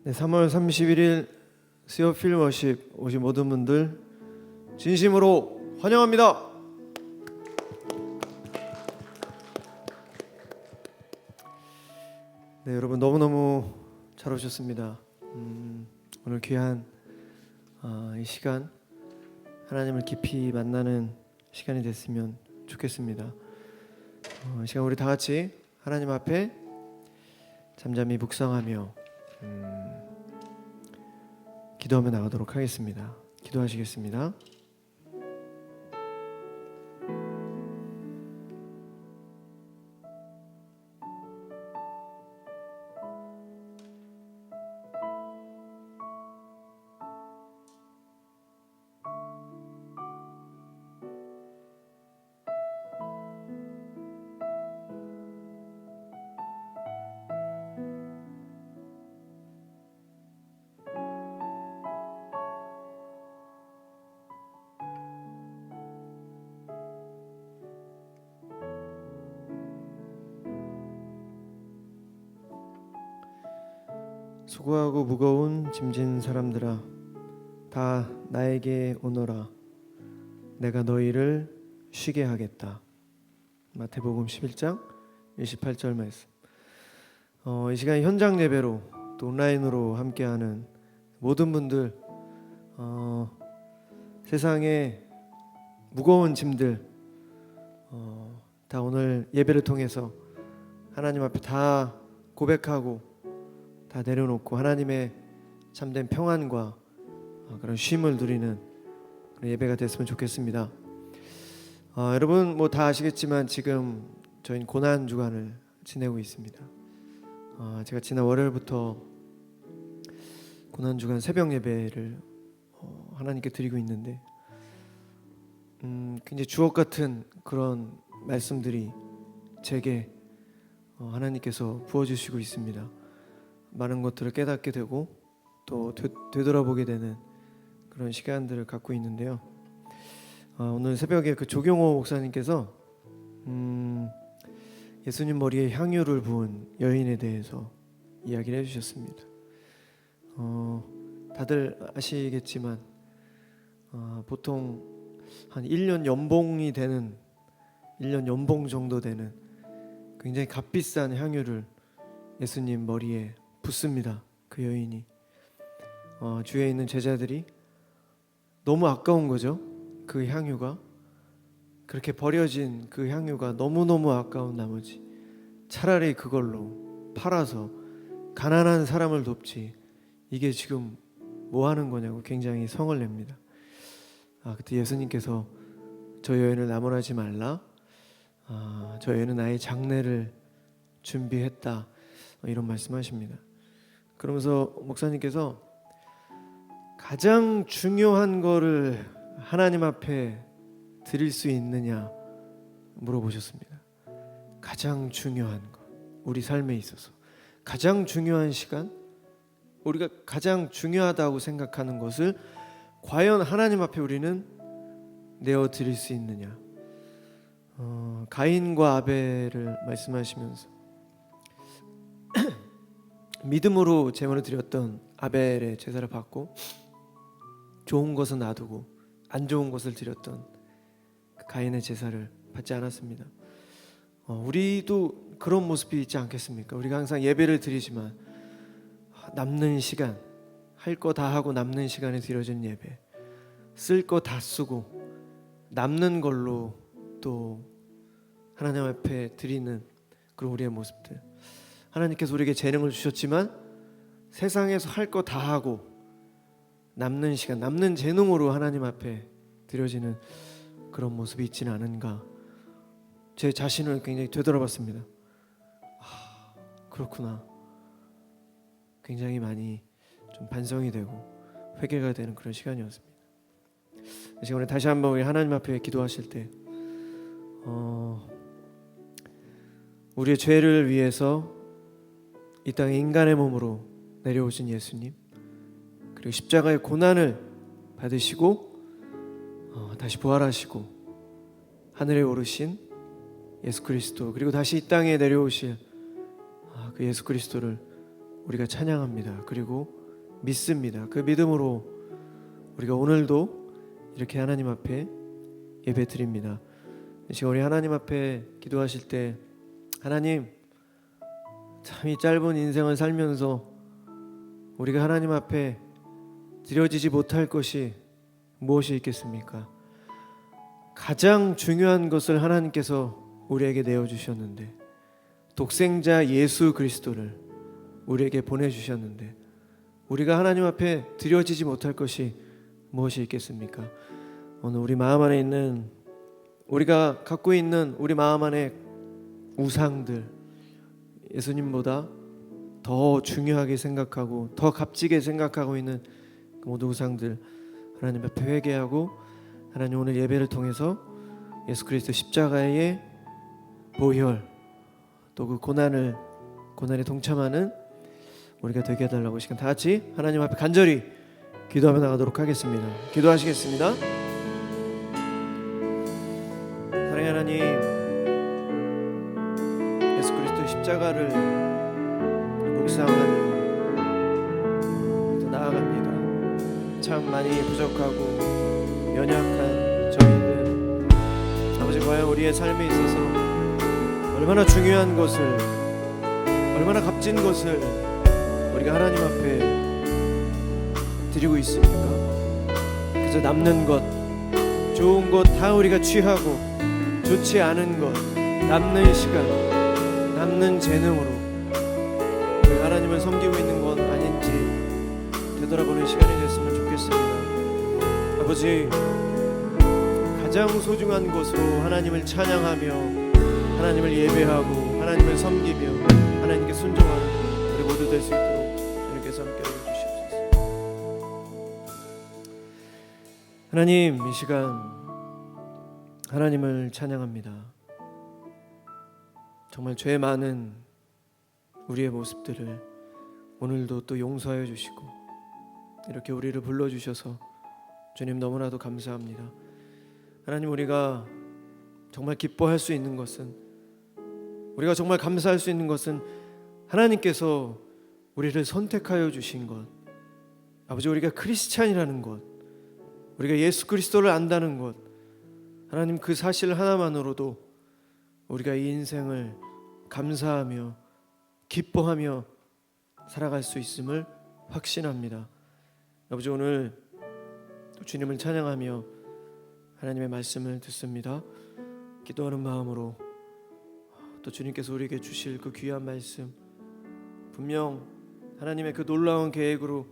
네, 3월 31일 스요필 워십 오신 모든 분들 진심으로 환영합니다. 네, 여러분 너무너무 잘 오셨습니다. 오늘 귀한 이 시간 하나님을 깊이 만나는 시간이 됐으면 좋겠습니다. 이 시간 우리 다 같이 하나님 앞에 잠잠히 묵상하며 기도하며 나가도록 하겠습니다. 기도하시겠습니다. 수고하고 무거운 짐진 사람들아 다 나에게 오너라. 내가 너희를 쉬게 하겠다. 마태복음 11장 28절 말씀. 이 시간 현장 예배로 또 온라인으로 함께하는 모든 분들, 세상의 무거운 짐들 다 오늘 예배를 통해서 하나님 앞에 다 고백하고 다 내려놓고 하나님의 참된 평안과 그런 쉼을 누리는 그런 예배가 됐으면 좋겠습니다. 여러분 뭐 다 아시겠지만 지금 저희는 고난 주간을 지내고 있습니다. 제가 지난 월요일부터 고난 주간 새벽 예배를 하나님께 드리고 있는데 굉장히 주옥 같은 그런 말씀들이 제게 하나님께서 부어주시고 있습니다. 많은 것들을 깨닫게 되고 또 되돌아보게 되는 그런 시간들을 갖고 있는데요. 오늘 새벽에 그 조경호 목사님께서 예수님 머리에 향유를 부은 여인에 대해서 이야기를 해주셨습니다. 다들 아시겠지만 보통 한 1년 연봉이 되는 1년 연봉 정도 되는 굉장히 값비싼 향유를 예수님 머리에 붓습니다. 그 여인이 주위에 있는 제자들이 너무 아까운 거죠. 그 향유가 그렇게 버려진 그 향유가 너무너무 아까운 나머지 차라리 그걸로 팔아서 가난한 사람을 돕지 이게 지금 뭐 하는 거냐고 굉장히 성을 냅니다. 그때 예수님께서 저 여인을 나무라지 말라. 저 여인은 나의 장례를 준비했다. 이런 말씀하십니다. 그러면서 목사님께서 가장 중요한 거를 하나님 앞에 드릴 수 있느냐 물어보셨습니다. 가장 중요한 거, 우리 삶에 있어서 가장 중요한 시간, 우리가 가장 중요하다고 생각하는 것을 과연 하나님 앞에 우리는 내어 드릴 수 있느냐. 가인과 아벨을 말씀하시면서 믿음으로 제물을 드렸던 아벨의 제사를 받고 좋은 것은 놔두고 안 좋은 것을 드렸던 가인의 제사를 받지 않았습니다. 우리도 그런 모습이 있지 않겠습니까? 우리가 항상 예배를 드리지만 남는 시간, 할 거 다 하고 남는 시간에 드려진 예배, 쓸 거 다 쓰고 남는 걸로 또 하나님 앞에 드리는 그런 우리의 모습들. 하나님께서 우리에게 재능을 주셨지만 세상에서 할 거 다 하고 남는 시간, 남는 재능으로 하나님 앞에 드려지는 그런 모습이 있지는 않은가. 제 자신을 굉장히 되돌아봤습니다. 그렇구나. 굉장히 많이 좀 반성이 되고 회개가 되는 그런 시간이었습니다. 이 시간에 다시 한번 우리 하나님 앞에 기도하실 때 우리의 죄를 위해서 이 땅에 인간의 몸으로 내려오신 예수님, 그리고 십자가의 고난을 받으시고 다시 부활하시고 하늘에 오르신 예수 그리스도, 그리고 다시 이 땅에 내려오실 그 예수 그리스도를 우리가 찬양합니다. 그리고 믿습니다. 그 믿음으로 우리가 오늘도 이렇게 하나님 앞에 예배 드립니다. 지금 우리 하나님 앞에 기도하실 때 하나님, 참 이 짧은 인생을 살면서 우리가 하나님 앞에 드려지지 못할 것이 무엇이 있겠습니까? 가장 중요한 것을 하나님께서 우리에게 내어주셨는데, 독생자 예수 그리스도를 우리에게 보내주셨는데, 우리가 하나님 앞에 드려지지 못할 것이 무엇이 있겠습니까? 오늘 우리 마음 안에 있는, 우리가 갖고 있는 우리 마음 안에 우상들, 예수님보다 더 중요하게 생각하고 더 값지게 생각하고 있는 그 모든 우상들 하나님 앞에 회개하고, 하나님 오늘 예배를 통해서 예수 그리스도 십자가의 보혈, 또 그 고난에 동참하는 우리가 되게 해달라고 시간 다 같이 하나님 앞에 간절히 기도하며 나가도록 하겠습니다. 기도하시겠습니다. 사랑의 하나님, 예수 그리스도의 십자가를 묵상하며 또 나아갑니다. 참 많이 부족하고 연약한 저희들, 아버지, 과연 우리의 삶에 있어서 얼마나 중요한 것을, 얼마나 값진 것을 우리가 하나님 앞에 드리고 있습니까? 그래서 남는 것, 좋은 것 다 우리가 취하고 좋지 않은 것, 남는 시간, 남는 재능으로 우리가 하나님을 섬기고 있는 건 아닌지 되돌아보는 시간이 됐으면 좋겠습니다. 아버지, 가장 소중한 것으로 하나님을 찬양하며 하나님을 예배하고 하나님을 섬기며 하나님께 순종하는 우리 모두 될 수 있도록 주님께서 함께하여 주시옵소서. 하나님, 이 시간 하나님을 찬양합니다. 정말 죄 많은 우리의 모습들을 오늘도 또 용서하여 주시고 이렇게 우리를 불러주셔서 주님 너무나도 감사합니다. 하나님, 우리가 정말 기뻐할 수 있는 것은, 우리가 정말 감사할 수 있는 것은 하나님께서 우리를 선택하여 주신 것, 아버지, 우리가 크리스찬이라는 것, 우리가 예수 그리스도를 안다는 것, 하나님, 그 사실 하나만으로도 우리가 이 인생을 감사하며 기뻐하며 살아갈 수 있음을 확신합니다. 아버지, 오늘 또 주님을 찬양하며 하나님의 말씀을 듣습니다. 기도하는 마음으로 또 주님께서 우리에게 주실 그 귀한 말씀, 분명 하나님의 그 놀라운 계획으로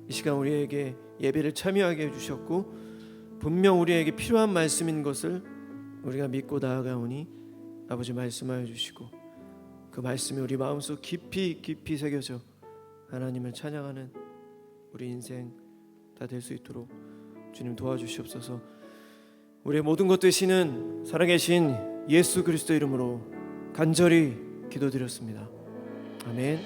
이 시간 우리에게 예배를 참여하게 해주셨고, 분명 우리에게 필요한 말씀인 것을 우리가 믿고 나아가오니 아버지 말씀하여 주시고 그 말씀이 우리 마음속 깊이 깊이 새겨져 하나님을 찬양하는 우리 인생 다 될 수 있도록 주님 도와주시옵소서. 우리의 모든 것 되시는 살아계신 예수 그리스도 이름으로 간절히 기도드렸습니다. 아멘.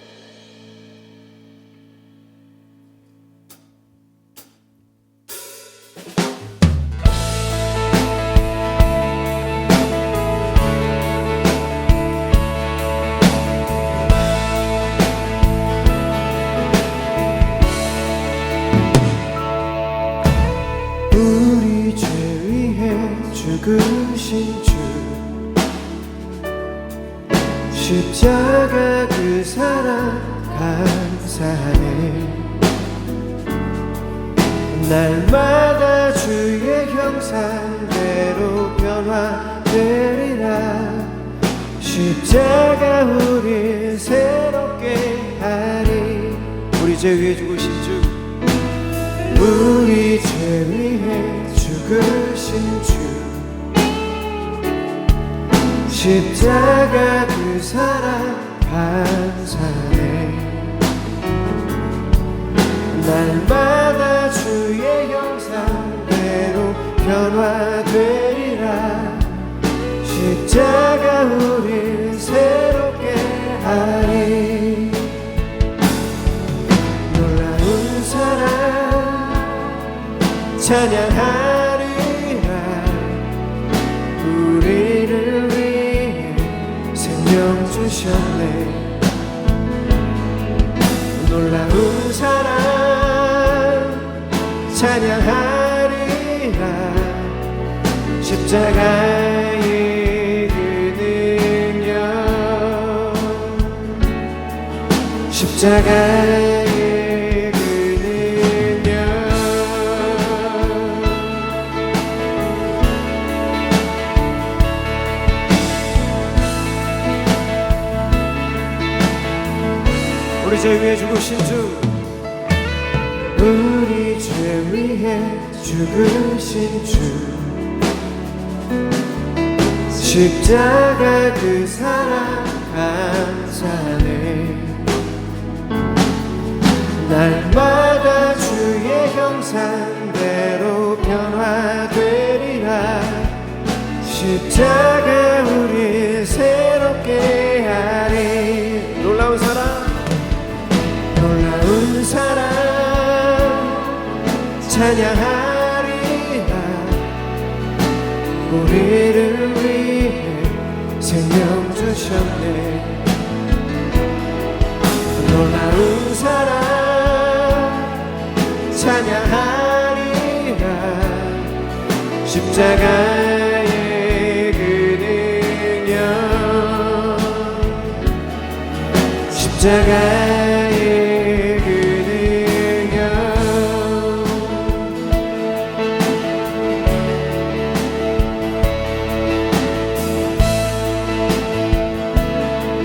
죽으신 주 십자가 그 사랑 감사해. 날마다 주의 형상대로 변화되리라. 십자가 우릴 새롭게 하리. 우리 죄 위에 죽으신 주, 우리 죄 위에 죽으신 주 십자가 그 사랑 감사해. 날마다 주의 형상대로 변화되리라. 십자가 우릴 새롭게 하리. 놀라운 사랑 찬양하리라. 우리를 주셨네. 십자가의 그 능력 십자가의 그 능력 우리 죄 위해 죽으신 주 우리 죄 위해 죽으신 주 십자가 그 사랑 감사하네 날마다 주의 형상대로 변화되리라 십자가 우리 새롭게 하리 놀라운 사랑 놀라운 사랑 찬양하리라 우리를 위해 생명 주셨네 놀라운 사랑 찬양하리라 십자가의 그 능력 십자가의 그 능력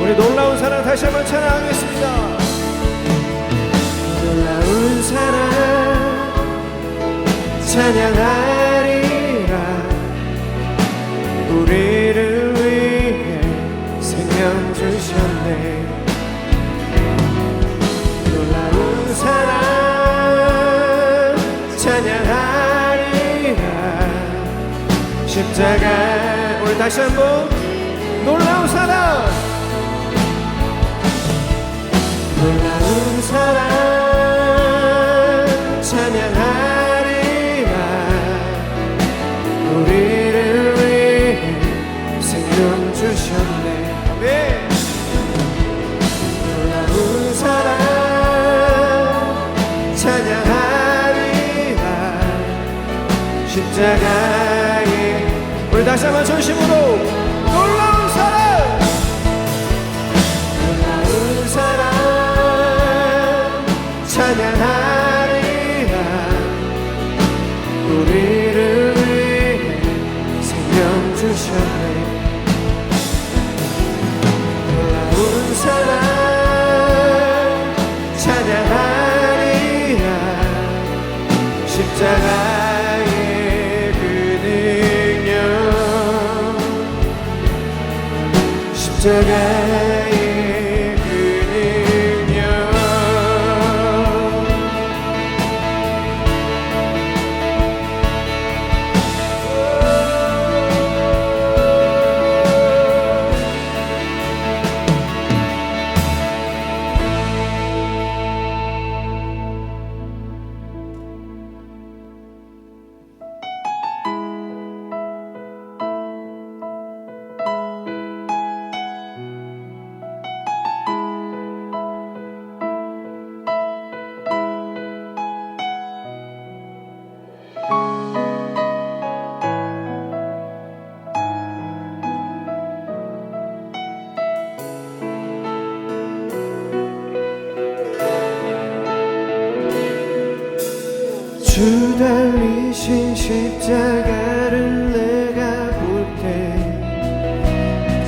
우리 놀라운 사랑 다시 한번 찬양하겠습니다. 놀라운 사랑 찬양하리라 우리를 위해 생명 주셨네 놀라운 사랑 찬양하리라 십자가 우리 다시 한번 놀라운 사랑 놀라운 사랑 찬양하리라 우리를 위해 생명 주셨네 네. 놀라운 사랑 찬양하리라 십자가의 우리 다시 한번 전심으로 놀라운 사랑 놀라운 사랑 찬양하리라 우리를 위해 생명 주셨네 놀라운 사랑 찬양하리라 십자가의 그 능력 십자가의 그 능력 주 달리신 십자가를 내가 볼 때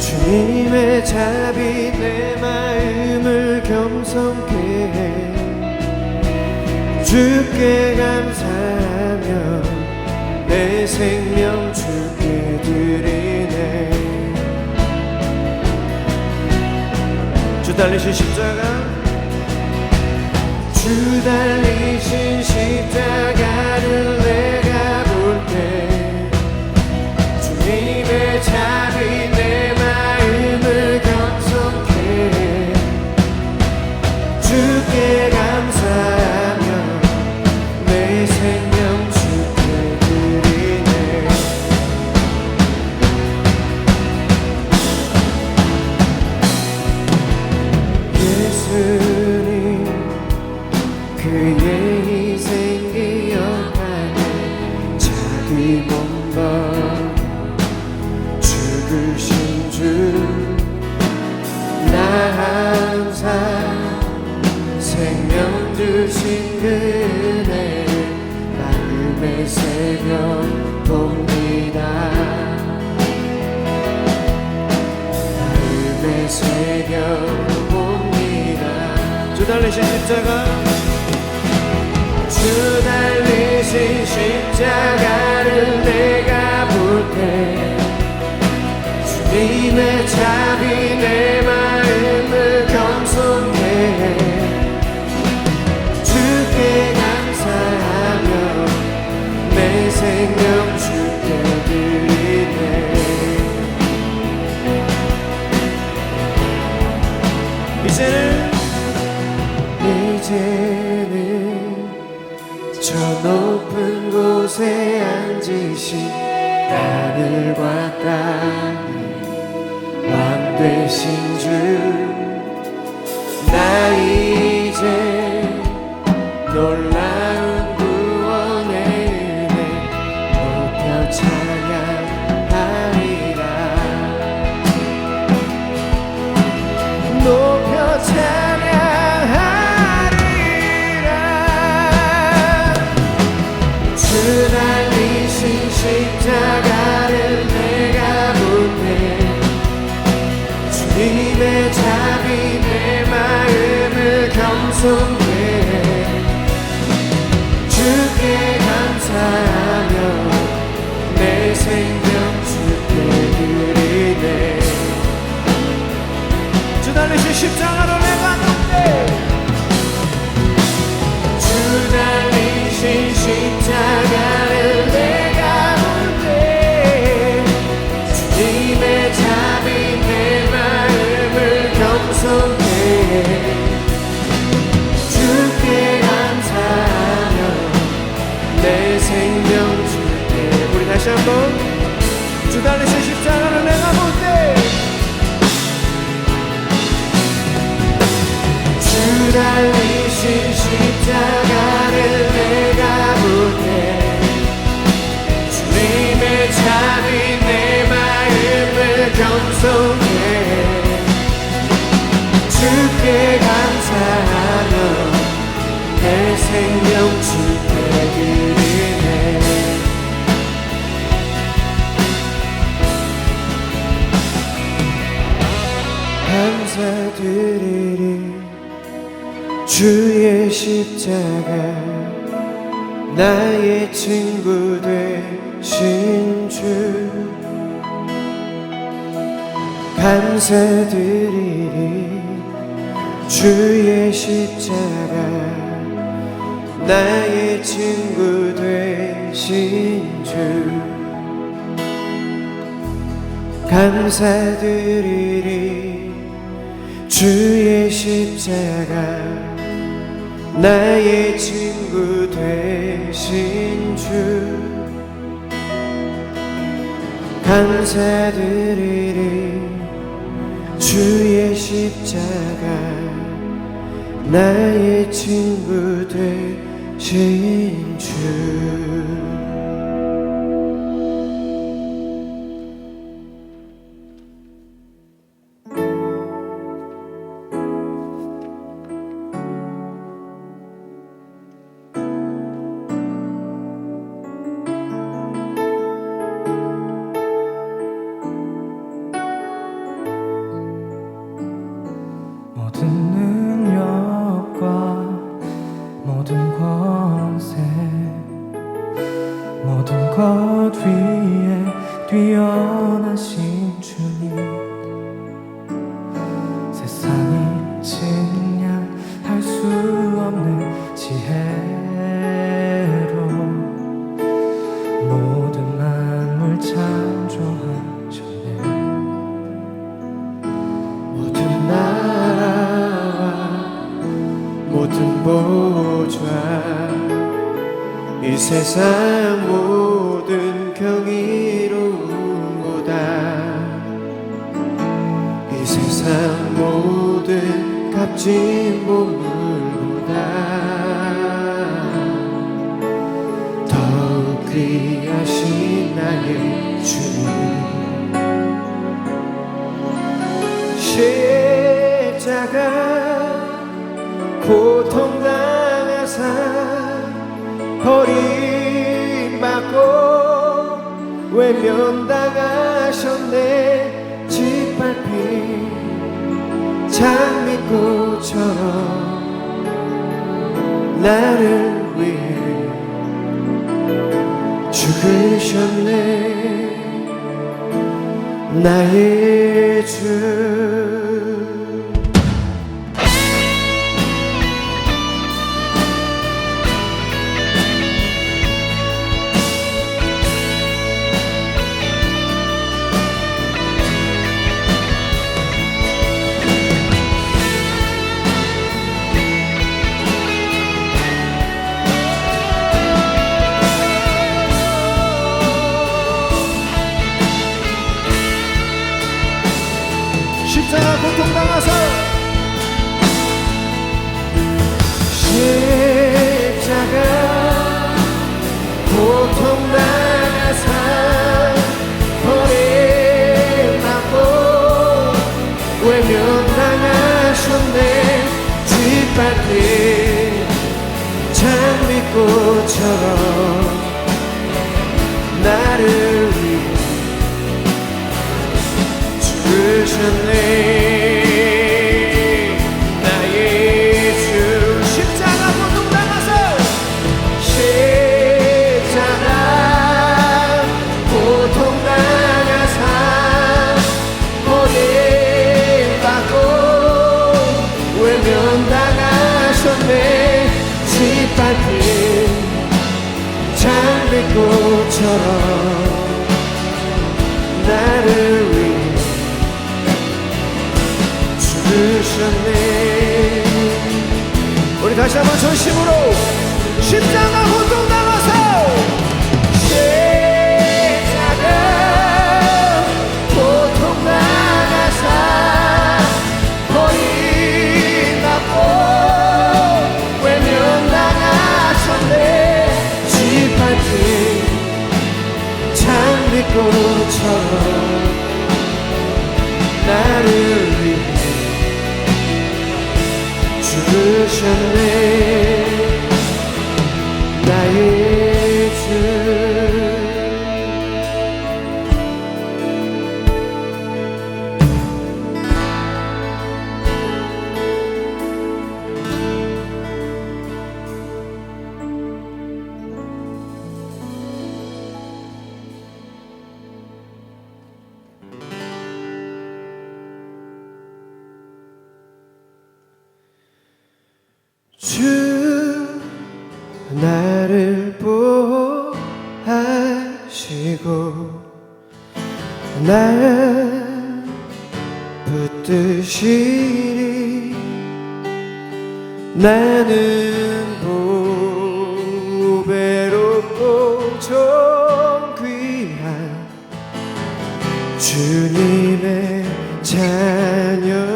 주님의 자비 내 마음을 겸손케 해 주께 감사하며 내 생명 주께 드리네 주 달리신 십자가 주 달리신 십자가를 내가 볼 때 주님의 자비 내 마음을 겸손케 해 주께 감사하며 내 생명 주께 드리네 예수님 그의 희생 기억하네 새겨봅니다. 주 달리신 십자가, 주 달리신 십자가를 내가 볼 때 주님의 자비 내 마음을 겸손해 주께 감사하며 내 생명 주께 드리네. 이제는 저 높은 곳에 앉으신 하늘과 땅의 왕 되신 주, 나 이제 놀라운 구원의 은혜 높여 찬양하리라. 높여 찬양하리라. 주 달리신 십자가를 내가 볼 때 주님의 자비 내 마음을 겸손해 주께 감사하며 내 생명 주께 드리네. 주 달리신 십자가로 내가 높네. 주 달리신 십자가를 내가 볼 때 주님의 자비 내 마음을 겸손해 주께 감사하며 내 생명 주께. 우리 다시 한번 주 달리신 십자가를 내가 볼 때, 주 달리신 십자가를 내가 볼 때 주님의 자비 내 마음을 겸손해 주께 감사하며 내 생명 주께 드리네. 감사드리리. 주의 십자가 나의 친구 되신 주, 감사드리리. 주의 십자가 나의 친구 되신 주, 감사드리리. 주의 십자가 나의 친구 되신 주, 감사드리리. 주의 십자가 나의 친구 되신 주. 모든 능력과 모든 권세 모든 것 위에 뛰어나신 주님, 세상이 증량할 수 없는 지혜로 모든 만물 창조하셨네. 모든 나라와 모든 보좌 이 세상 모든 경이로움보다 이 세상 모든 값진 보물보다 더욱 귀하신 나의 주님, 십자가 고통당하사 버림받고 외면당하셨네. 짓밟힌 장미꽃처럼 나를 위해 죽으셨네. 나의 주. 십자가 고통당하사 십자가 고통당하사 버림받고 외면당하셨네. 짓밟힌 장미꽃처럼 나를 위해 죽으셨네. 나의 주. 십자가 고통당하사 십자가 고통당하사 버림받고 외면당하셨네. 짓밟힌 장미꽃처럼 나를 위해 죽으셨네. 우리 다시 한번 전심으로 십자가 고통당하사 십자가 고통당하사 버림받고 외면당하셨네. 짓밟힌 장미꽃처럼 나를 위해 죽으셨네. 나의 주. 주 나를 보호하시고 날 붙드시리. 나는 보배롭고 존귀한 주님의 자녀라.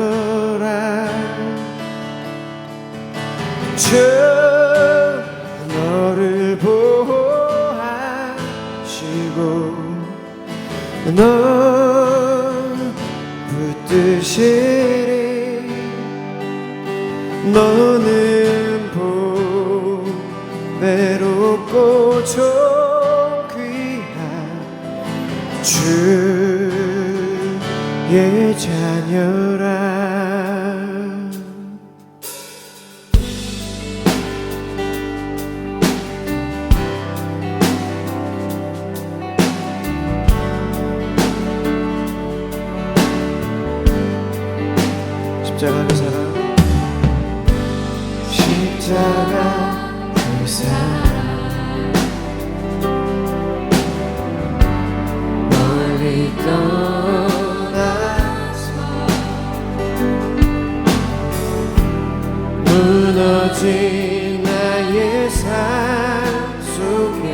주 너를 보호하시고 널 붙드시리. 너는 보배롭고 존귀한 주의 자녀라. 십자가 그 사랑, 십자가 그 사랑, 멀리 떠나서 무너진 나의 삶 속에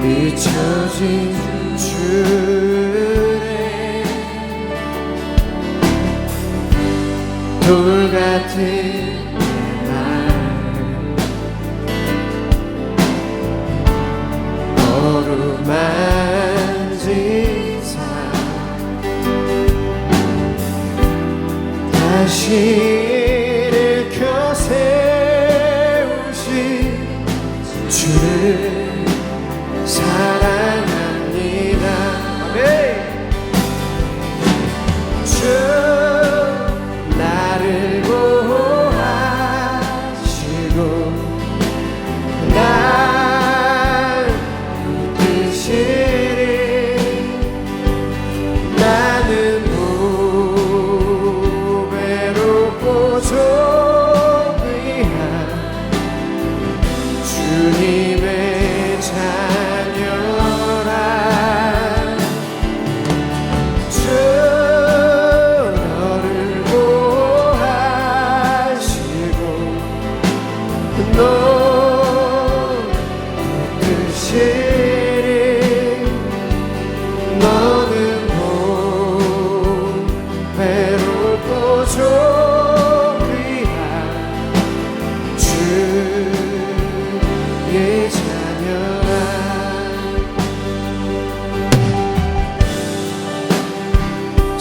비춰진 주의 돌 같은 말 어루만진 삶 다시 일으켜 세우신 주를 사랑합니다. 아멘. 주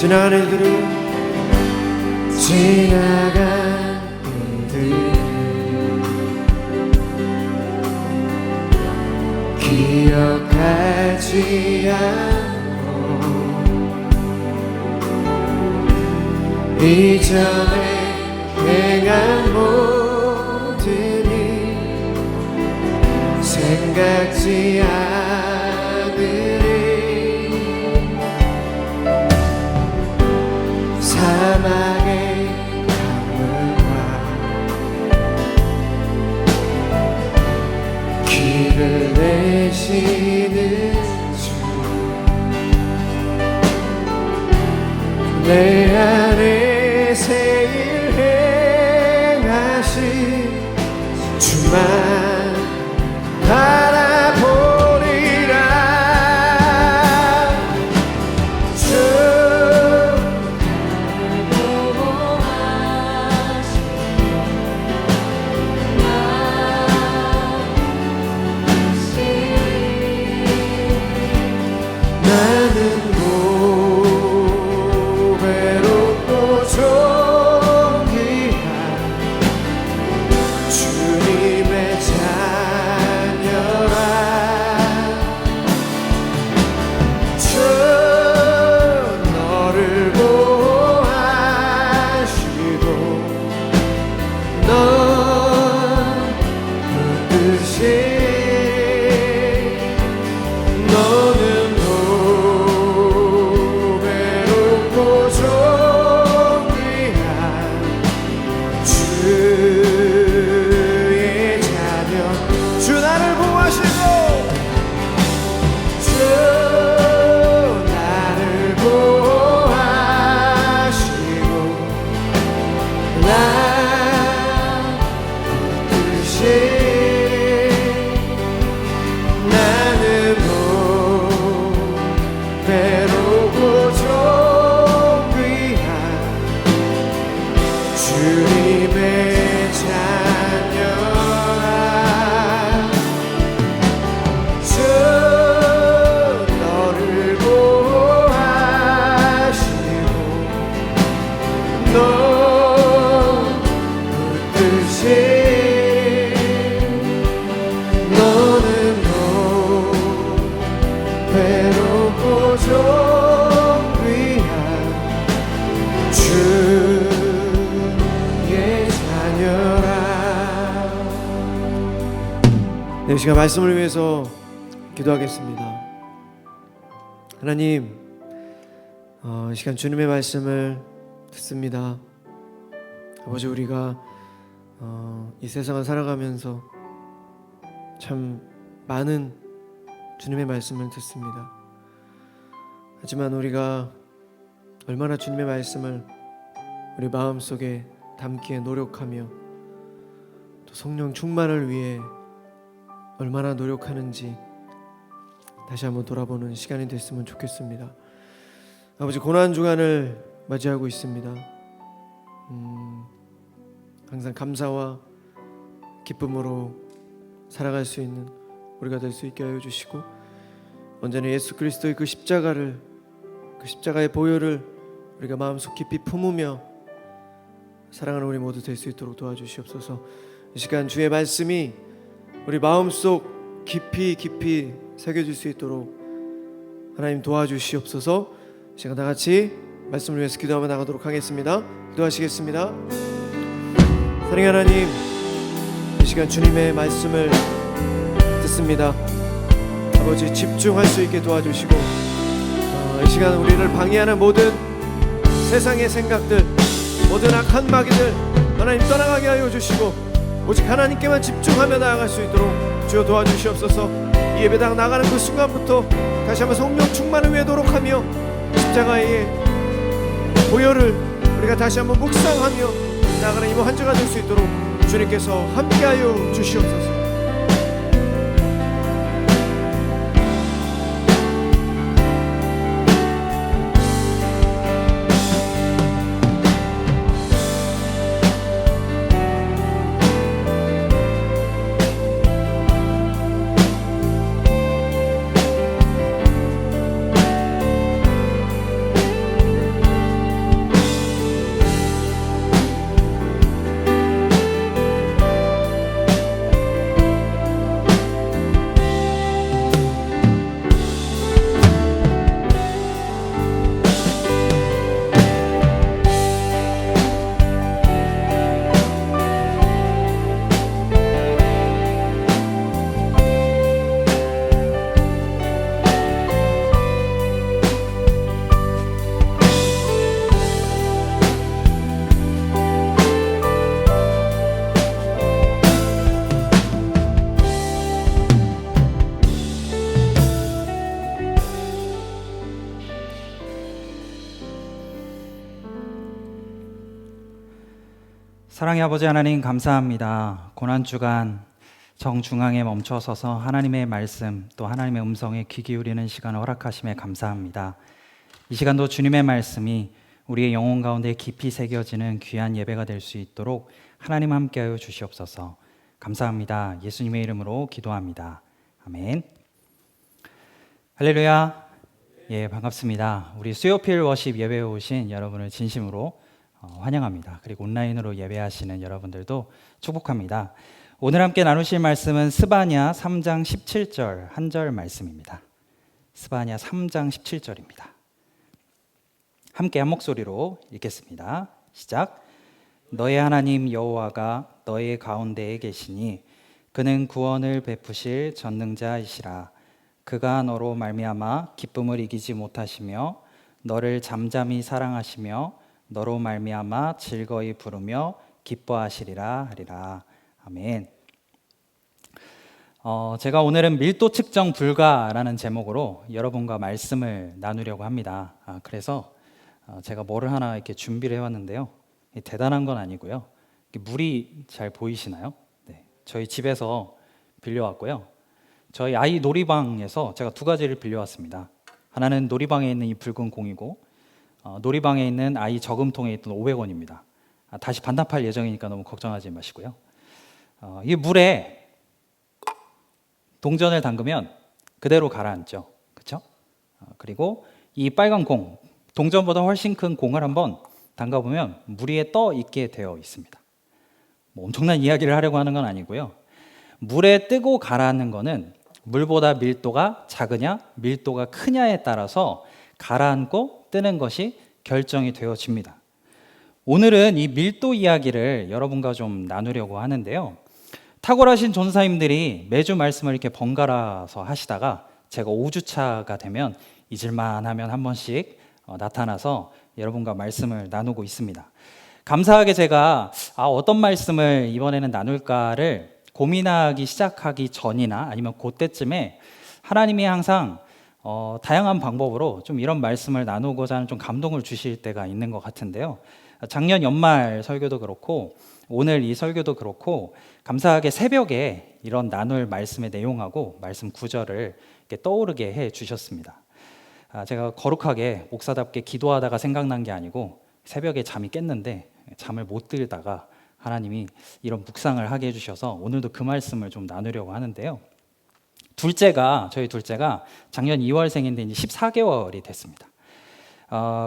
지나가는 이들을 지나간 이들 기억하지 않고 이전에 행한 모든이 생각지 않으리 사막의 강물과 길을 내시는 주 내 안에 새 일 행하신 주만 바라보리라 주 나는 고배롭고 존귀한 주님의 자녀라 주 너를 보호하시고 넌 붙드시 너는 고배롭고 존귀한 주의 자녀 주 나를 보호하시고 주 나를 보호하시고 나 붙드시 나는 고배롭고 존귀한 주님의 자녀라 주 너를 보호하시고 너 붙드시 너는 고배롭고 존귀한 주의 자녀라. 네, 이 시간 말씀을 위해서 기도하겠습니다. 하나님, 이 시간 주님의 말씀을 듣습니다. 아버지, 우리가 이 세상을 살아가면서 참 많은 주님의 말씀을 듣습니다. 하지만 우리가 얼마나 주님의 말씀을 우리 마음속에 담기에 노력하며 또 성령 충만을 위해 얼마나 노력하는지 다시 한번 돌아보는 시간이 됐으면 좋겠습니다. 아버지, 고난 주간을 맞이하고 있습니다. 항상 감사와 기쁨으로 살아갈 수 있는 우리가 될 수 있게 하여 주시고, 언제나 예수 그리스도의 그 십자가의 보혈을 우리가 마음속 깊이 품으며 사랑하는 우리 모두 될 수 있도록 도와주시옵소서. 이 시간 주의 말씀이 우리 마음속 깊이 새겨질 수 있도록 하나님 도와주시옵소서. 이 시간 다 같이 말씀을 위해서 기도하며 나가도록 하겠습니다. 기도하시겠습니다. 사랑하는 하나님, 이 시간 주님의 말씀을 듣습니다. 아버지, 집중할 수 있게 도와주시고, 이 시간 우리를 방해하는 모든 세상의 생각들, 모든 악한 마귀들 하나님 떠나가게 하여 주시고, 오직 하나님께만 집중하며 나아갈 수 있도록 주여 도와주시옵소서. 이 예배당 나가는 그 순간부터 다시 한번 성령 충만을 위해 노력하며 십자가의 보혈을 우리가 다시 한번 묵상하며 나아가는 이번 한 주가 될 수 있도록 주님께서 함께하여 주시옵소서. 사랑의 아버지 하나님 감사합니다. 고난주간 정중앙에 멈춰서서 하나님의 말씀 또 하나님의 음성에 귀 기울이는 시간을 허락하심에 감사합니다. 이 시간도 주님의 말씀이 우리의 영혼 가운데 깊이 새겨지는 귀한 예배가 될 수 있도록 하나님 함께하여 주시옵소서. 감사합니다. 예수님의 이름으로 기도합니다. 아멘. 할렐루야. 예, 반갑습니다. 우리 수요필 워십 예배에 오신 여러분을 진심으로 환영합니다. 그리고 온라인으로 예배하시는 여러분들도 축복합니다. 오늘 함께 나누실 말씀은 스바냐 3장 17절 한 절 말씀입니다. 스바냐 3장 17절입니다. 함께 한 목소리로 읽겠습니다. 시작. 너의 하나님 여호와가 너의 가운데에 계시니 그는 구원을 베푸실 전능자이시라. 그가 너로 말미암아 기쁨을 이기지 못하시며 너를 잠잠히 사랑하시며 너로 말미암아 즐거이 부르며 기뻐하시리라 하리라. 아멘. 제가 오늘은 밀도 측정 불가라는 제목으로 여러분과 말씀을 나누려고 합니다. 그래서 제가 뭐를 하나 이렇게 준비를 해왔는데요. 대단한 건 아니고요. 물이 잘 보이시나요? 네, 저희 집에서 빌려왔고요. 저희 아이 놀이방에서 제가 두 가지를 빌려왔습니다. 하나는 놀이방에 있는 이 붉은 공이고 놀이방에 있는 아이 저금통에 있던 500원입니다. 다시 반납할 예정이니까 너무 걱정하지 마시고요. 이 물에 동전을 담그면 그대로 가라앉죠. 그렇죠? 그리고 이 빨간 공, 동전보다 훨씬 큰 공을 한번 담가보면 물 위에 떠 있게 되어 있습니다. 뭐 엄청난 이야기를 하려고 하는 건 아니고요. 물에 뜨고 가라앉는 거는 물보다 밀도가 작으냐 밀도가 크냐에 따라서 가라앉고 뜨는 것이 결정이 되어집니다. 오늘은 이 밀도 이야기를 여러분과 좀 나누려고 하는데요. 탁월하신 전사님들이 매주 말씀을 이렇게 번갈아서 하시다가 제가 5주차가 되면 잊을만 하면 한 번씩 나타나서 여러분과 말씀을 나누고 있습니다. 감사하게 제가 어떤 말씀을 이번에는 나눌까를 고민하기 시작하기 전이나 아니면 그때쯤에 하나님이 항상 다양한 방법으로 좀 이런 말씀을 나누고자 하는 좀 감동을 주실 때가 있는 것 같은데요. 작년 연말 설교도 그렇고 오늘 이 설교도 그렇고 감사하게 새벽에 이런 나눌 말씀의 내용하고 말씀 구절을 이렇게 떠오르게 해 주셨습니다. 제가 거룩하게 목사답게 기도하다가 생각난 게 아니고 새벽에 잠이 깼는데 잠을 못 들다가 하나님이 이런 묵상을 하게 해주셔서 오늘도 그 말씀을 좀 나누려고 하는데요. 저희 둘째가 작년 2월생인데 이제 14개월이 됐습니다.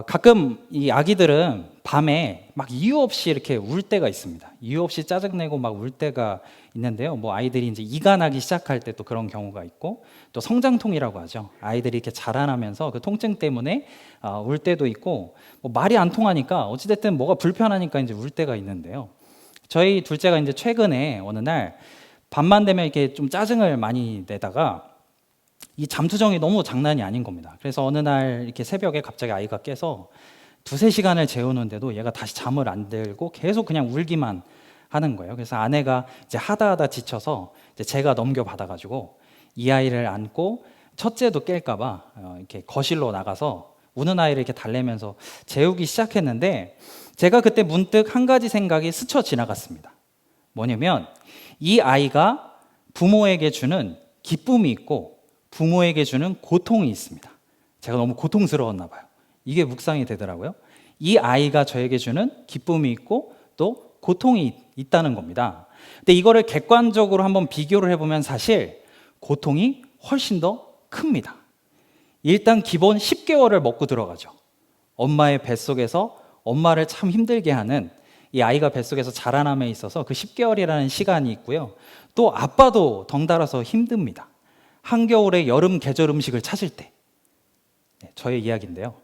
가끔 이 아기들은 밤에 막 이유 없이 이렇게 울 때가 있습니다. 이유 없이 짜증내고 막 울 때가 있는데요. 뭐 아이들이 이제 이가 나기 시작할 때 또 그런 경우가 있고 또 성장통이라고 하죠. 아이들이 이렇게 자라나면서 그 통증 때문에 울 때도 있고 뭐 말이 안 통하니까 어찌됐든 뭐가 불편하니까 이제 울 때가 있는데요. 저희 둘째가 이제 최근에 어느 날 밤만 되면 이렇게 좀 짜증을 많이 내다가 이 잠투정이 너무 장난이 아닌 겁니다. 그래서 어느 날 이렇게 새벽에 갑자기 아이가 깨서 2-3시간을 재우는데도 얘가 다시 잠을 안 들고 계속 그냥 울기만 하는 거예요. 그래서 아내가 이제 하다 지쳐서 이제 제가 넘겨받아가지고 이 아이를 안고 첫째도 깰까봐 이렇게 거실로 나가서 우는 아이를 이렇게 달래면서 재우기 시작했는데 제가 그때 문득 한 가지 생각이 스쳐 지나갔습니다. 뭐냐면 이 아이가 부모에게 주는 기쁨이 있고 부모에게 주는 고통이 있습니다. 제가 너무 고통스러웠나 봐요. 이게 묵상이 되더라고요. 이 아이가 저에게 주는 기쁨이 있고 또 고통이 있다는 겁니다. 근데 이거를 객관적으로 한번 비교를 해보면 사실 고통이 훨씬 더 큽니다. 일단 기본 10개월을 먹고 들어가죠. 엄마의 뱃속에서 엄마를 참 힘들게 하는 이 아이가 뱃속에서 자라남에 있어서 그 10개월이라는 시간이 있고요. 또 아빠도 덩달아서 힘듭니다. 한겨울에 여름 계절 음식을 찾을 때, 저의 이야기인데요.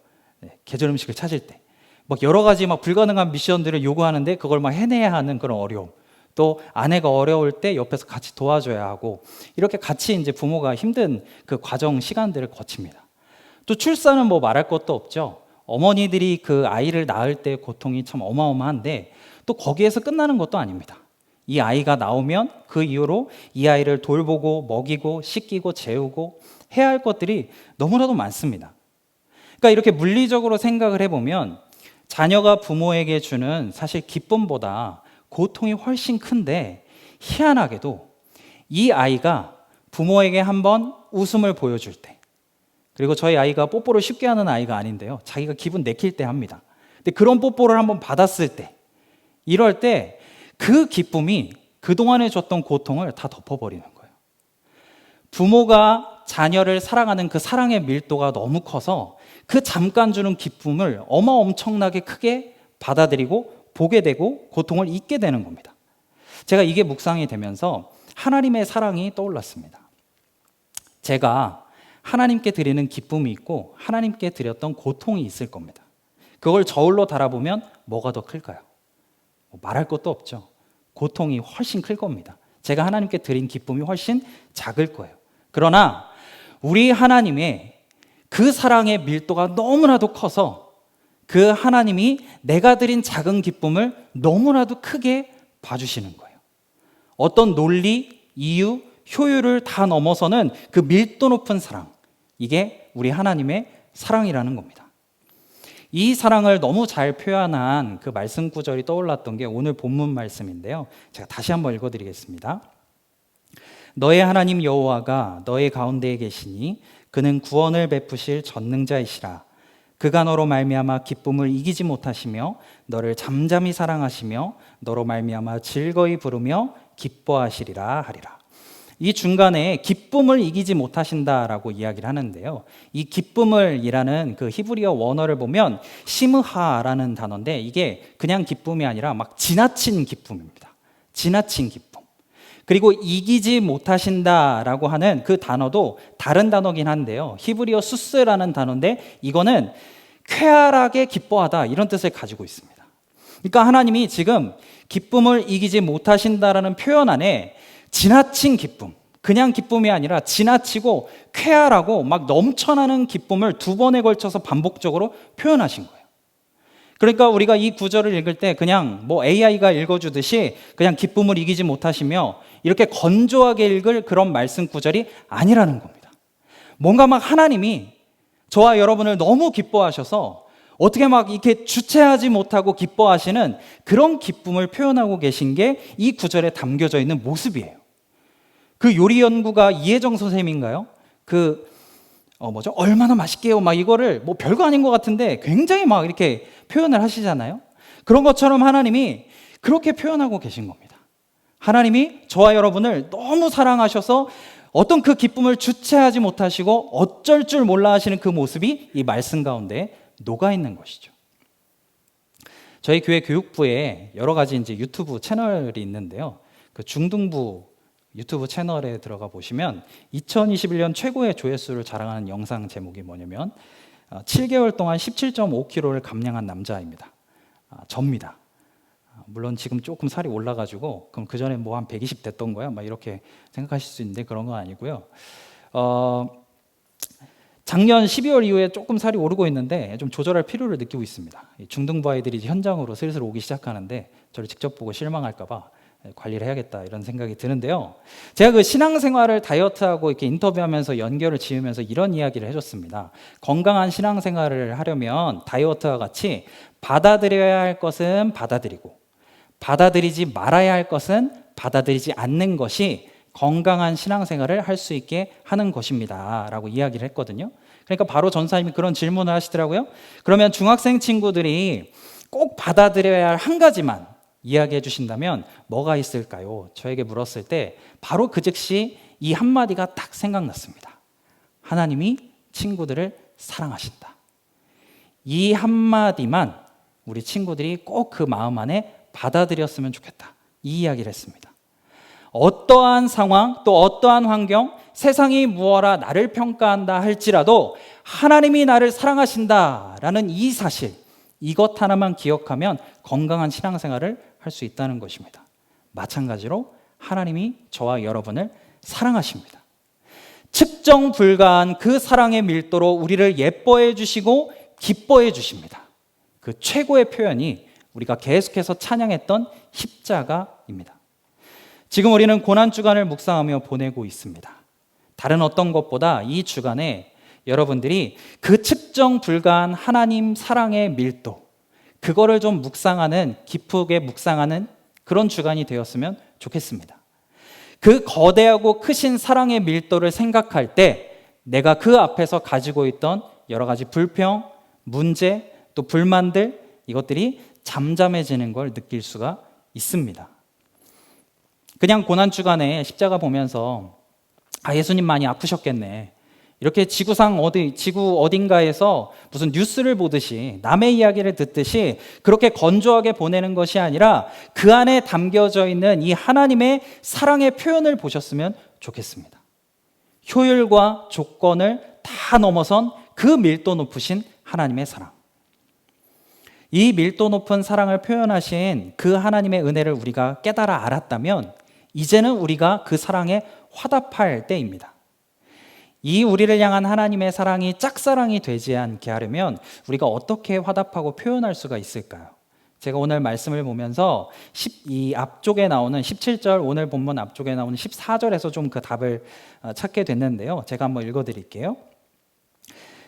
계절 음식을 찾을 때, 막 여러 가지 막 불가능한 미션들을 요구하는데 그걸 막 해내야 하는 그런 어려움. 또 아내가 어려울 때 옆에서 같이 도와줘야 하고 이렇게 같이 이제 부모가 힘든 그 과정 시간들을 거칩니다. 또 출산은 뭐 말할 것도 없죠. 어머니들이 그 아이를 낳을 때 고통이 참 어마어마한데 또 거기에서 끝나는 것도 아닙니다. 이 아이가 나오면 그 이후로 이 아이를 돌보고 먹이고 씻기고 재우고 해야 할 것들이 너무나도 많습니다. 그러니까 이렇게 물리적으로 생각을 해보면 자녀가 부모에게 주는 사실 기쁨보다 고통이 훨씬 큰데 희한하게도 이 아이가 부모에게 한번 웃음을 보여줄 때, 그리고 저희 아이가 뽀뽀를 쉽게 하는 아이가 아닌데요, 자기가 기분 내킬 때 합니다. 근데 그런 뽀뽀를 한번 받았을 때, 이럴 때 그 기쁨이 그동안에 줬던 고통을 다 덮어버리는 거예요. 부모가 자녀를 사랑하는 그 사랑의 밀도가 너무 커서 그 잠깐 주는 기쁨을 엄청나게 크게 받아들이고 보게 되고 고통을 잊게 되는 겁니다. 제가 이게 묵상이 되면서 하나님의 사랑이 떠올랐습니다. 제가 하나님께 드리는 기쁨이 있고 하나님께 드렸던 고통이 있을 겁니다. 그걸 저울로 달아보면 뭐가 더 클까요? 말할 것도 없죠. 고통이 훨씬 클 겁니다. 제가 하나님께 드린 기쁨이 훨씬 작을 거예요. 그러나 우리 하나님의 그 사랑의 밀도가 너무나도 커서 그 하나님이 내가 드린 작은 기쁨을 너무나도 크게 봐주시는 거예요. 어떤 논리, 이유, 효율을 다 넘어서는 그 밀도 높은 사랑, 이게 우리 하나님의 사랑이라는 겁니다. 이 사랑을 너무 잘 표현한 그 말씀 구절이 떠올랐던 게 오늘 본문 말씀인데요, 제가 다시 한번 읽어드리겠습니다. 너의 하나님 여호와가 너의 가운데에 계시니 그는 구원을 베푸실 전능자이시라. 그가 너로 말미암아 기쁨을 이기지 못하시며 너를 잠잠히 사랑하시며 너로 말미암아 즐거이 부르며 기뻐하시리라 하리라. 이 중간에 기쁨을 이기지 못하신다라고 이야기를 하는데요, 이 기쁨을 이라는 그 히브리어 원어를 보면 시므하라는 단어인데, 이게 그냥 기쁨이 아니라 막 지나친 기쁨입니다. 지나친 기쁨. 그리고 이기지 못하신다라고 하는 그 단어도 다른 단어긴 한데요, 히브리어 수스라는 단어인데 이거는 쾌활하게 기뻐하다, 이런 뜻을 가지고 있습니다. 그러니까 하나님이 지금 기쁨을 이기지 못하신다라는 표현 안에 지나친 기쁨, 그냥 기쁨이 아니라 지나치고 쾌활하고 막 넘쳐나는 기쁨을 두 번에 걸쳐서 반복적으로 표현하신 거예요. 그러니까 우리가 이 구절을 읽을 때 그냥 뭐 AI가 읽어주듯이 그냥 기쁨을 이기지 못하시며 이렇게 건조하게 읽을 그런 말씀 구절이 아니라는 겁니다. 뭔가 막 하나님이 저와 여러분을 너무 기뻐하셔서 어떻게 막 이렇게 주체하지 못하고 기뻐하시는 그런 기쁨을 표현하고 계신 게 이 구절에 담겨져 있는 모습이에요. 그 요리 연구가 이혜정 선생님인가요? 얼마나 맛있게요? 막 이거를 뭐 별거 아닌 것 같은데 굉장히 막 이렇게 표현을 하시잖아요. 그런 것처럼 하나님이 그렇게 표현하고 계신 겁니다. 하나님이 저와 여러분을 너무 사랑하셔서 어떤 그 기쁨을 주체하지 못하시고 어쩔 줄 몰라 하시는 그 모습이 이 말씀 가운데 녹아 있는 것이죠. 저희 교회 교육부에 여러 가지 이제 유튜브 채널이 있는데요, 그 중등부 유튜브 채널에 들어가 보시면 2021년 최고의 조회수를 자랑하는 영상 제목이 뭐냐면 7개월 동안 17.5kg를 감량한 남자입니다. 접니다. 물론 지금 조금 살이 올라가지고 그럼 그 전에 뭐 한 120 됐던 거야? 막 이렇게 생각하실 수 있는데 그런 건 아니고요. 작년 12월 이후에 조금 살이 오르고 있는데 좀 조절할 필요를 느끼고 있습니다. 중등부 아이들이 현장으로 슬슬 오기 시작하는데 저를 직접 보고 실망할까 봐 관리를 해야겠다, 이런 생각이 드는데요, 제가 그 신앙생활을 다이어트하고 이렇게 인터뷰하면서 연결을 지으면서 이런 이야기를 해줬습니다. 건강한 신앙생활을 하려면 다이어트와 같이 받아들여야 할 것은 받아들이고 받아들이지 말아야 할 것은 받아들이지 않는 것이 건강한 신앙생활을 할 수 있게 하는 것입니다 라고 이야기를 했거든요. 그러니까 바로 전사님이 그런 질문을 하시더라고요. 그러면 중학생 친구들이 꼭 받아들여야 할 한 가지만 이야기해 주신다면 뭐가 있을까요? 저에게 물었을 때 바로 그 즉시 이 한마디가 딱 생각났습니다. 하나님이 친구들을 사랑하신다. 이 한마디만 우리 친구들이 꼭 그 마음 안에 받아들였으면 좋겠다, 이 이야기를 했습니다. 어떠한 상황, 또 어떠한 환경, 세상이 무엇라 나를 평가한다 할지라도 하나님이 나를 사랑하신다라는 이 사실, 이것 하나만 기억하면 건강한 신앙생활을 할 수 있다는 것입니다. 마찬가지로 하나님이 저와 여러분을 사랑하십니다. 측정 불가한 그 사랑의 밀도로 우리를 예뻐해 주시고 기뻐해 주십니다. 그 최고의 표현이 우리가 계속해서 찬양했던 십자가입니다. 지금 우리는 고난주간을 묵상하며 보내고 있습니다. 다른 어떤 것보다 이 주간에 여러분들이 그 측정 불가한 하나님 사랑의 밀도, 그거를 좀 묵상하는, 깊게 묵상하는 그런 주간이 되었으면 좋겠습니다. 그 거대하고 크신 사랑의 밀도를 생각할 때 내가 그 앞에서 가지고 있던 여러 가지 불평, 문제, 또 불만들, 이것들이 잠잠해지는 걸 느낄 수가 있습니다. 그냥 고난주간에 십자가 보면서 예수님 많이 아프셨겠네, 이렇게 지구 어딘가에서 무슨 뉴스를 보듯이 남의 이야기를 듣듯이 그렇게 건조하게 보내는 것이 아니라 그 안에 담겨져 있는 이 하나님의 사랑의 표현을 보셨으면 좋겠습니다. 효율과 조건을 다 넘어선 그 밀도 높으신 하나님의 사랑. 이 밀도 높은 사랑을 표현하신 그 하나님의 은혜를 우리가 깨달아 알았다면 이제는 우리가 그 사랑에 화답할 때입니다. 이 우리를 향한 하나님의 사랑이 짝사랑이 되지 않게 하려면 우리가 어떻게 화답하고 표현할 수가 있을까요? 제가 오늘 말씀을 보면서 이 앞쪽에 나오는 17절, 오늘 본문 앞쪽에 나오는 14절에서 좀 그 답을 찾게 됐는데요. 제가 한번 읽어드릴게요.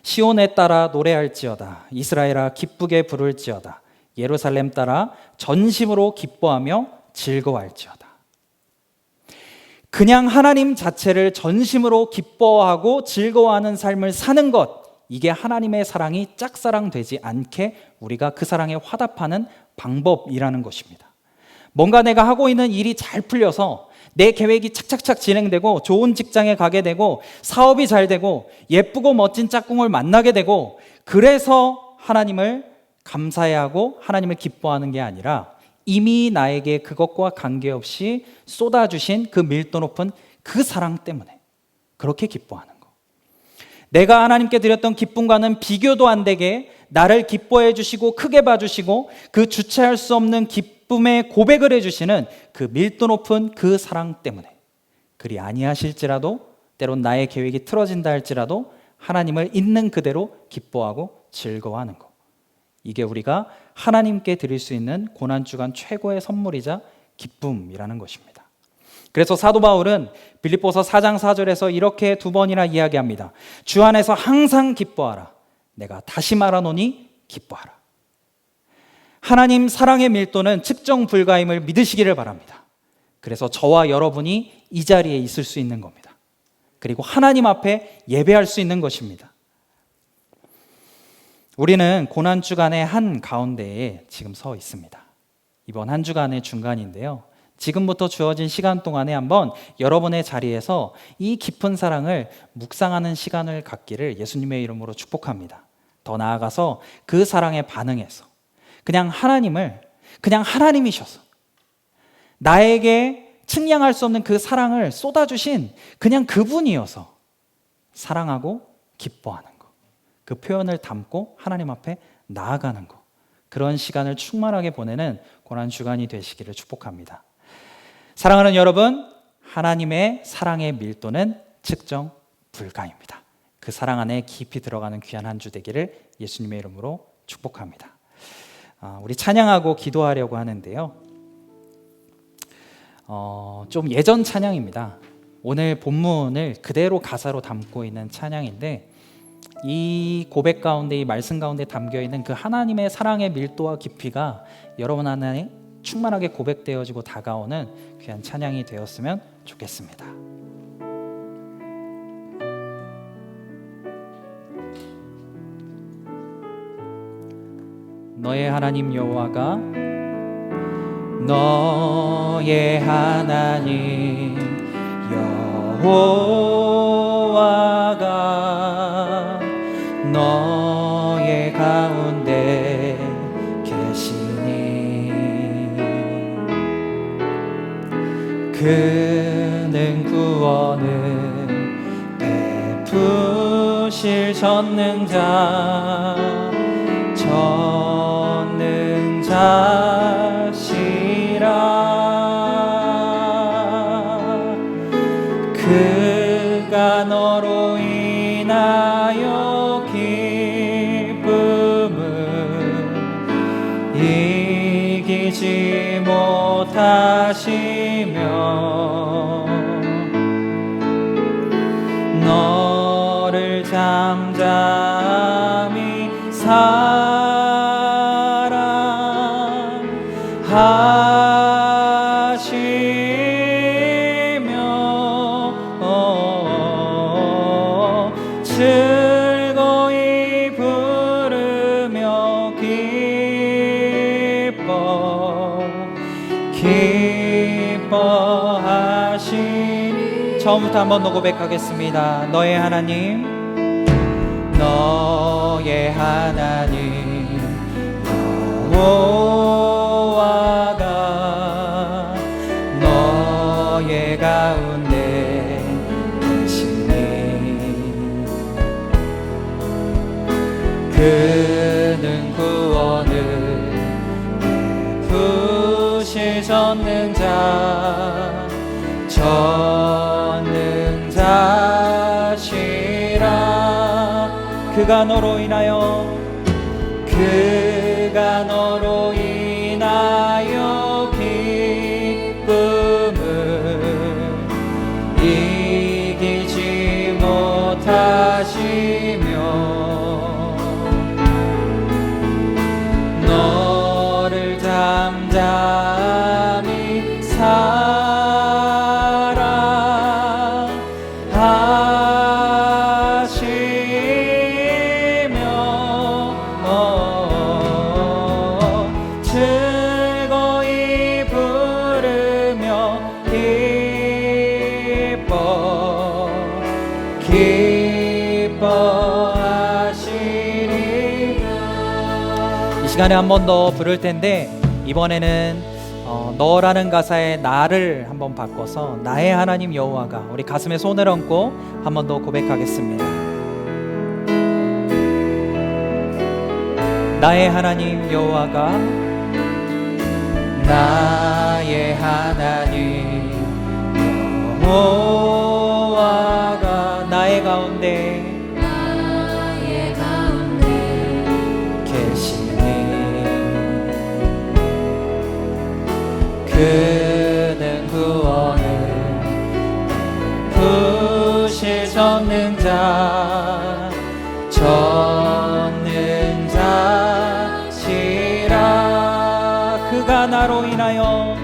시온에 따라 노래할지어다. 이스라엘아 기쁘게 부를지어다. 예루살렘 따라 전심으로 기뻐하며 즐거워할지어다. 그냥 하나님 자체를 전심으로 기뻐하고 즐거워하는 삶을 사는 것, 이게 하나님의 사랑이 짝사랑되지 않게 우리가 그 사랑에 화답하는 방법이라는 것입니다. 뭔가 내가 하고 있는 일이 잘 풀려서 내 계획이 착착착 진행되고 좋은 직장에 가게 되고 사업이 잘 되고 예쁘고 멋진 짝꿍을 만나게 되고 그래서 하나님을 감사해하고 하나님을 기뻐하는 게 아니라 이미 나에게 그것과 관계없이 쏟아주신 그 밀도 높은 그 사랑 때문에 그렇게 기뻐하는 것. 내가 하나님께 드렸던 기쁨과는 비교도 안 되게 나를 기뻐해 주시고 크게 봐주시고 그 주체할 수 없는 기쁨의 고백을 해주시는 그 밀도 높은 그 사랑 때문에 그리 아니하실지라도 때론 나의 계획이 틀어진다 할지라도 하나님을 있는 그대로 기뻐하고 즐거워하는 것. 이게 우리가 하나님께 드릴 수 있는 고난주간 최고의 선물이자 기쁨이라는 것입니다. 그래서 사도 바울은 빌립보서 4장 4절에서 이렇게 2번이나 이야기합니다. 주 안에서 항상 기뻐하라. 내가 다시 말하노니 기뻐하라. 하나님 사랑의 밀도는 측정 불가임을 믿으시기를 바랍니다. 그래서 저와 여러분이 이 자리에 있을 수 있는 겁니다. 그리고 하나님 앞에 예배할 수 있는 것입니다. 우리는 고난주간의 한 가운데에 지금 서 있습니다. 이번 한 주간의 중간인데요. 지금부터 주어진 시간 동안에 한번 여러분의 자리에서 이 깊은 사랑을 묵상하는 시간을 갖기를 예수님의 이름으로 축복합니다. 더 나아가서 그 사랑에 반응해서 그냥 하나님이셔서 나에게 측량할 수 없는 그 사랑을 쏟아주신 그냥 그분이어서 사랑하고 기뻐하는 그 표현을 담고 하나님 앞에 나아가는 것, 그런 시간을 충만하게 보내는 고난주간이 되시기를 축복합니다. 사랑하는 여러분, 하나님의 사랑의 밀도는 측정 불가입니다. 그 사랑 안에 깊이 들어가는 귀한 한 주 되기를 예수님의 이름으로 축복합니다. 우리 찬양하고 기도하려고 하는데요. 좀 예전 찬양입니다. 오늘 본문을 그대로 가사로 담고 있는 찬양인데 이 고백 가운데, 이 말씀 가운데 담겨있는 그 하나님의 사랑의 밀도와 깊이가 여러분 안에 충만하게 고백되어지고 다가오는 귀한 찬양이 되었으면 좋겠습니다. 너의 하나님 여호와가, 너의 하나님 여호와가 너의 가운데 계시니 그는 구원을 베푸실 전능자시라. 그가 너로 인하여 기쁨을 이기지 못하시며 너를 잠잠히 사랑하 기뻐하시니. 처음부터 한 번 더 고백하겠습니다. 너의 하나님, 너의 하나님 여호와가 너의 가운데 계시니. 그는 구원을 베푸실 전능자 전능자시라. 그가 너로 인하여 기쁨을 이기지 못하시며 너를 잠잠히 즐거이 부르며 기뻐하시리라. 이 시간에 한 번 더 부를 텐데 이번에는 너라는 가사의 나를 한번 바꿔서 나의 하나님 여호와가, 우리 가슴에 손을 얹고 한 번 더 고백하겠습니다. 나의 하나님 여호와가, 나의 하나님 여호와가 나의 가운데 계시니. 그는 구원을 베푸실 전능자 전능자시라. 그가 나로 인하여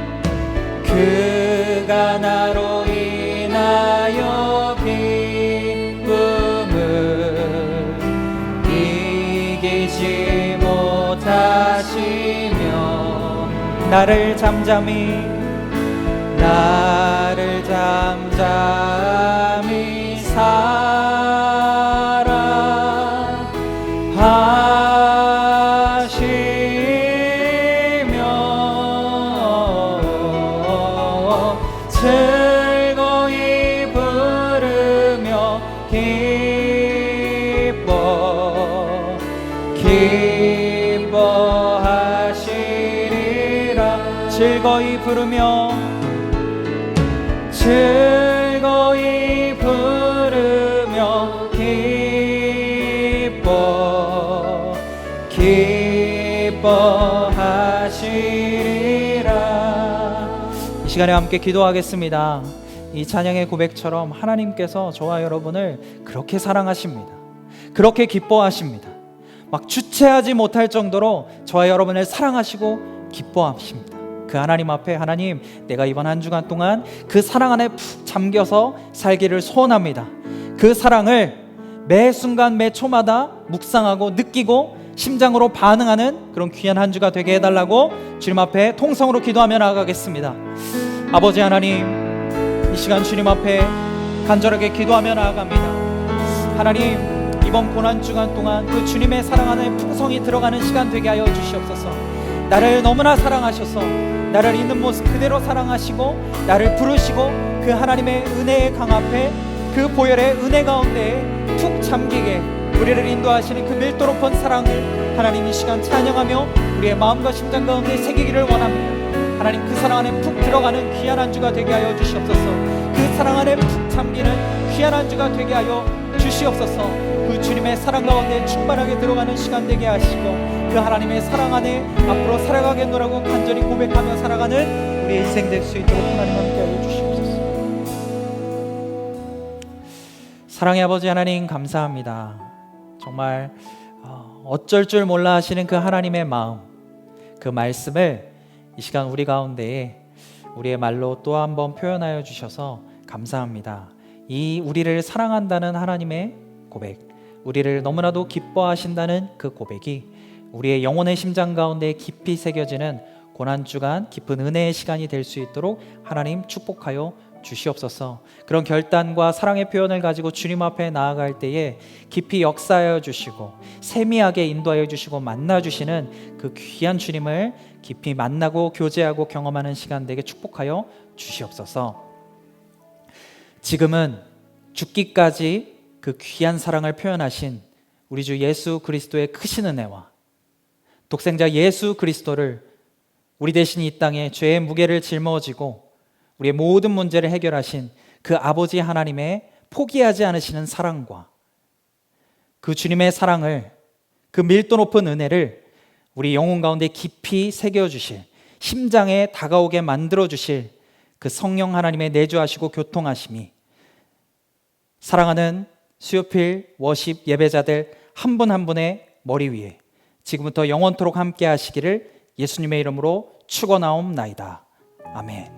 기쁨을 이기지 못하시며 나를 잠잠히 사랑하시며 즐거이 부르며 기뻐하시리라. 즐거이 부르며 기뻐하시리라. 이 시간에 함께 기도하겠습니다. 이 찬양의 고백처럼 하나님께서 저와 여러분을 그렇게 사랑하십니다. 그렇게 기뻐하십니다. 막 주체하지 못할 정도로 저와 여러분을 사랑하시고 기뻐하십니다. 그 하나님 앞에, 하나님, 내가 이번 한 주간 동안 그 사랑 안에 푹 잠겨서 살기를 소원합니다. 그 사랑을 매 순간 매 초마다 묵상하고 느끼고 심장으로 반응하는 그런 귀한 한 주가 되게 해달라고 주님 앞에 통성으로 기도하며 나아가겠습니다. 아버지 하나님, 이 시간 주님 앞에 간절하게 기도하며 나아갑니다. 하나님, 이번 고난 주간 동안 그 주님의 사랑 안에 풍성이 들어가는 시간 되게 하여 주시옵소서. 나를 너무나 사랑하셔서 나를 있는 모습 그대로 사랑하시고 나를 부르시고 그 하나님의 은혜의 강 앞에, 그 보혈의 은혜 가운데 푹 잠기게 우리를 인도하시는 그 밀도 높은 사랑을 하나님 이 시간 찬양하며 우리의 마음과 심장 가운데 새기기를 원합니다. 하나님, 그 사랑 안에 푹 들어가는 귀한 한 주가 되게 하여 주시옵소서. 그 사랑 안에 푹 잠기는 귀한 한 주가 되게 하여 주시옵소서. 그 주님의 사랑 가운데 충만하게 들어가는 시간 되게 하시고 그 하나님의 사랑 안에 앞으로 살아가겠노라고 간절히 고백하며 살아가는 우리의 인생 될 수 있도록 하나님 함께 하여 주시옵소서. 사랑의 아버지 하나님, 감사합니다. 정말 어쩔 줄 몰라 하시는 그 하나님의 마음, 그 말씀을 이 시간 우리 가운데에 우리의 말로 또 한 번 표현하여 주셔서 감사합니다. 이 우리를 사랑한다는 하나님의 고백, 우리를 너무나도 기뻐하신다는 그 고백이 우리의 영혼의 심장 가운데 깊이 새겨지는 고난주간 깊은 은혜의 시간이 될 수 있도록 하나님 축복하여 주시옵소서. 그런 결단과 사랑의 표현을 가지고 주님 앞에 나아갈 때에 깊이 역사하여 주시고 세미하게 인도하여 주시고 만나 주시는 그 귀한 주님을 깊이 만나고 교제하고 경험하는 시간 되게 축복하여 주시옵소서. 지금은 죽기까지 그 귀한 사랑을 표현하신 우리 주 예수 그리스도의 크신 은혜와 독생자 예수 그리스도를 우리 대신 이 땅에 죄의 무게를 짊어지고 우리의 모든 문제를 해결하신 그 아버지 하나님의 포기하지 않으시는 사랑과 그 주님의 사랑을, 그 밀도 높은 은혜를 우리 영혼 가운데 깊이 새겨주실, 심장에 다가오게 만들어주실 그 성령 하나님의 내주하시고 교통하심이 사랑하는 수요필 워십 예배자들 한 분 한 분의 머리 위에 지금부터 영원토록 함께 하시기를 예수님의 이름으로 축원하옵나이다. 아멘.